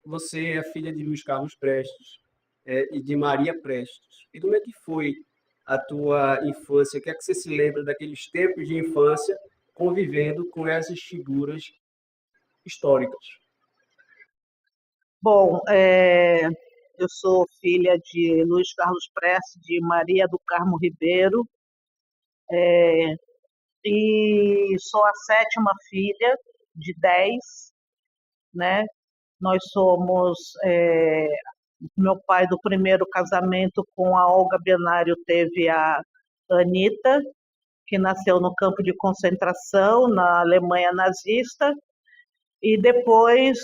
você é filha de Luiz Carlos Prestes, e de Maria Prestes. E como é que foi a tua infância? O que é que você se lembra daqueles tempos de infância convivendo com essas figuras históricas? Bom, eu sou filha de Luiz Carlos Prestes, de Maria do Carmo Ribeiro, e sou a sétima filha de 10, né? Nós somos, meu pai do primeiro casamento com a Olga Benário teve a Anita, que nasceu no campo de concentração na Alemanha nazista, e depois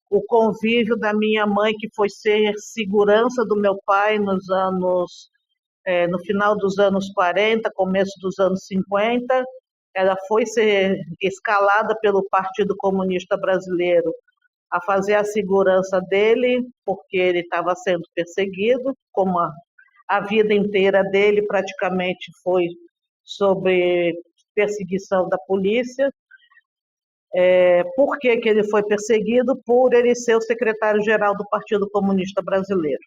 o convívio da minha mãe, que foi ser segurança do meu pai no final dos anos 40, começo dos anos 50, ela foi ser escalada pelo Partido Comunista Brasileiro a fazer a segurança dele, porque ele estava sendo perseguido, como a vida inteira dele praticamente foi sobre perseguição da polícia. Por que ele foi perseguido? Por ele ser o secretário-geral do Partido Comunista Brasileiro.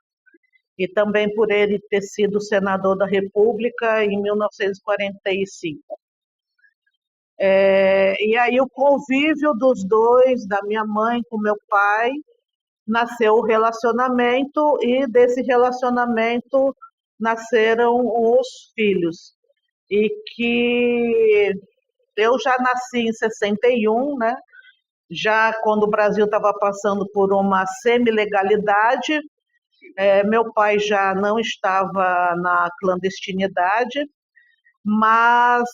E também por ele ter sido senador da República em 1945. E aí o convívio dos dois, da minha mãe com meu pai, nasceu o relacionamento, e desse relacionamento nasceram os filhos. E que eu já nasci em 61, né? Já quando o Brasil estava passando por uma semi-legalidade, meu pai já não estava na clandestinidade, mas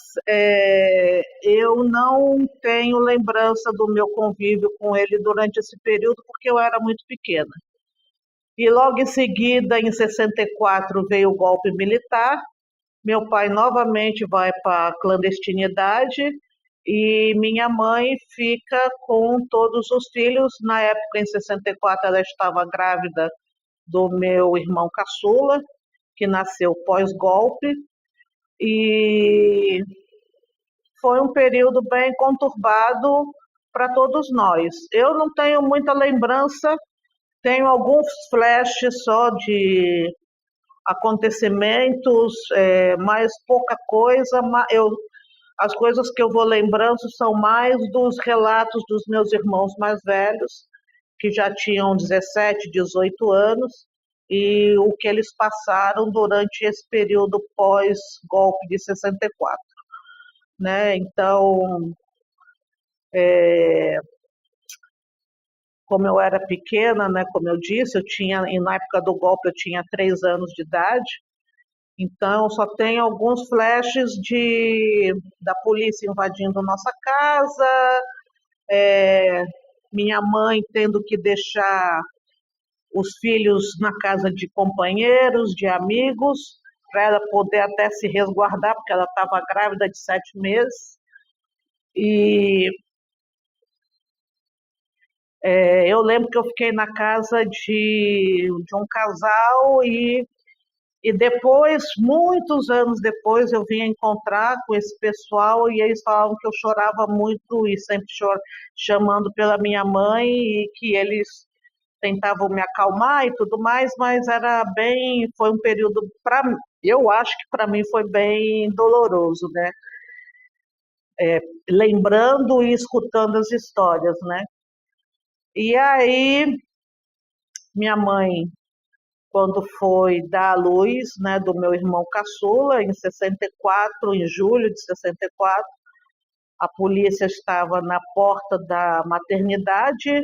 eu não tenho lembrança do meu convívio com ele durante esse período, porque eu era muito pequena. E logo em seguida, em 64, veio o golpe militar, meu pai novamente vai para a clandestinidade, e minha mãe fica com todos os filhos. Na época, em 64, ela estava grávida do meu irmão caçula, que nasceu pós-golpe, e foi um período bem conturbado para todos nós. Eu não tenho muita lembrança, tenho alguns flashes só de acontecimentos, mas pouca coisa. As coisas que eu vou lembrando são mais dos relatos dos meus irmãos mais velhos, que já tinham 17, 18 anos, e o que eles passaram durante esse período pós-golpe de 64. Né? Então, como eu era pequena, né, como eu disse, na época do golpe eu tinha 3 anos de idade, então só tem alguns flashes da polícia invadindo nossa casa, minha mãe tendo que deixar os filhos na casa de companheiros, de amigos, para ela poder até se resguardar, porque ela estava grávida de 7 meses. E eu lembro que eu fiquei na casa de um casal, e depois, muitos anos depois, eu vim encontrar com esse pessoal, e eles falavam que eu chorava muito e sempre chamando pela minha mãe, e que eles tentavam me acalmar e tudo mais, mas foi um período, eu acho que para mim foi bem doloroso, né? Lembrando e escutando as histórias, né? E aí, minha mãe, quando foi dar à luz, né, do meu irmão caçula, em 64, em julho de 64, a polícia estava na porta da maternidade,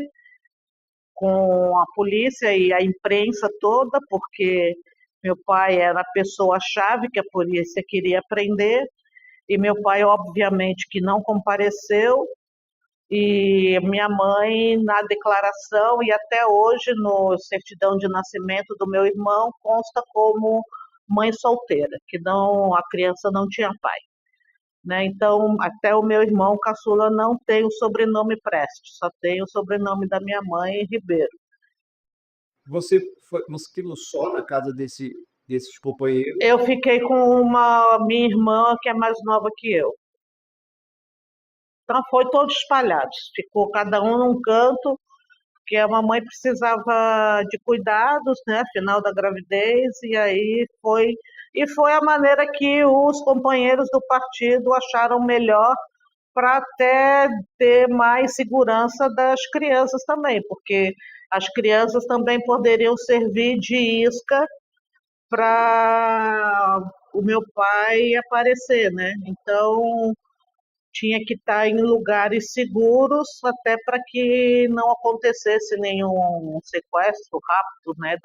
com a polícia e a imprensa toda, porque meu pai era a pessoa-chave que a polícia queria prender, e meu pai, obviamente, que não compareceu, e minha mãe, na declaração, e até hoje no certidão de nascimento do meu irmão, consta como mãe solteira, que a criança não tinha pai. Né? Então, até o meu irmão caçula não tem o sobrenome Prestes, só tem o sobrenome da minha mãe, Ribeiro. Você ficou só na casa desses companheiros? Eu fiquei com minha irmã, que é mais nova que eu. Então, foi todos espalhados. Ficou cada um num canto, porque a mamãe precisava de cuidados, né, final da gravidez, e foi a maneira que os companheiros do partido acharam melhor para até ter mais segurança das crianças também, porque as crianças também poderiam servir de isca para o meu pai aparecer, né? Então tinha que estar em lugares seguros até para que não acontecesse nenhum sequestro rápido, né,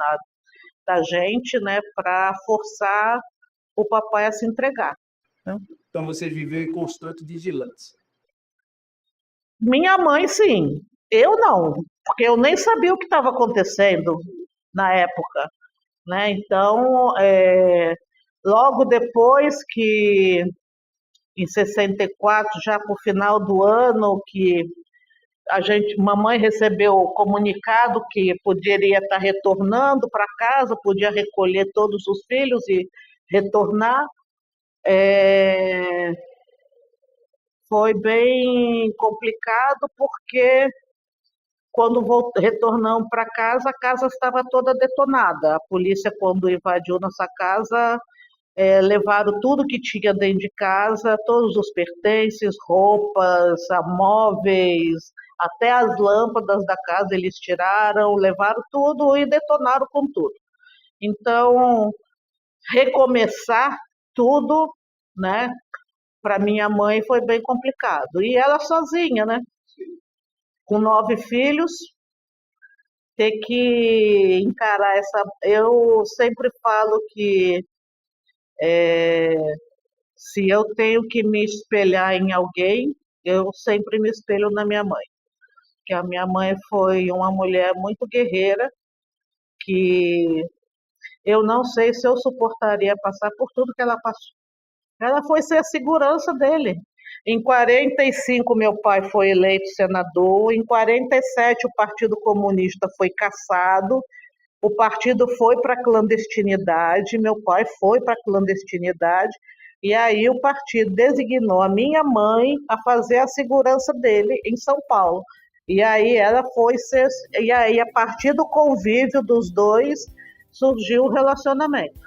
da gente, né, para forçar o papai a se entregar. Então você viveu em constante vigilância. Minha mãe, sim. Eu não, porque eu nem sabia o que estava acontecendo na época, né? Então, logo depois que, em 64, já para o final do ano, que mamãe recebeu o comunicado que poderia estar retornando para casa, podia recolher todos os filhos e retornar. Foi bem complicado porque quando retornamos para casa, a casa estava toda detonada. A polícia, quando invadiu nossa casa, levaram tudo que tinha dentro de casa, todos os pertences, roupas, móveis, até as lâmpadas da casa eles tiraram, levaram tudo e detonaram com tudo. Então, recomeçar tudo, né, para minha mãe foi bem complicado. E ela sozinha, né, com 9 filhos, ter que encarar essa. Eu sempre falo que se eu tenho que me espelhar em alguém, eu sempre me espelho na minha mãe. Que a minha mãe foi uma mulher muito guerreira, que eu não sei se eu suportaria passar por tudo que ela passou. Ela foi ser a segurança dele. Em 45, meu pai foi eleito senador. Em 47, o Partido Comunista foi cassado. O partido foi para a clandestinidade. Meu pai foi para a clandestinidade. E aí o partido designou a minha mãe a fazer a segurança dele em São Paulo. E aí ela foi ser. E aí, a partir do convívio dos dois, surgiu o relacionamento.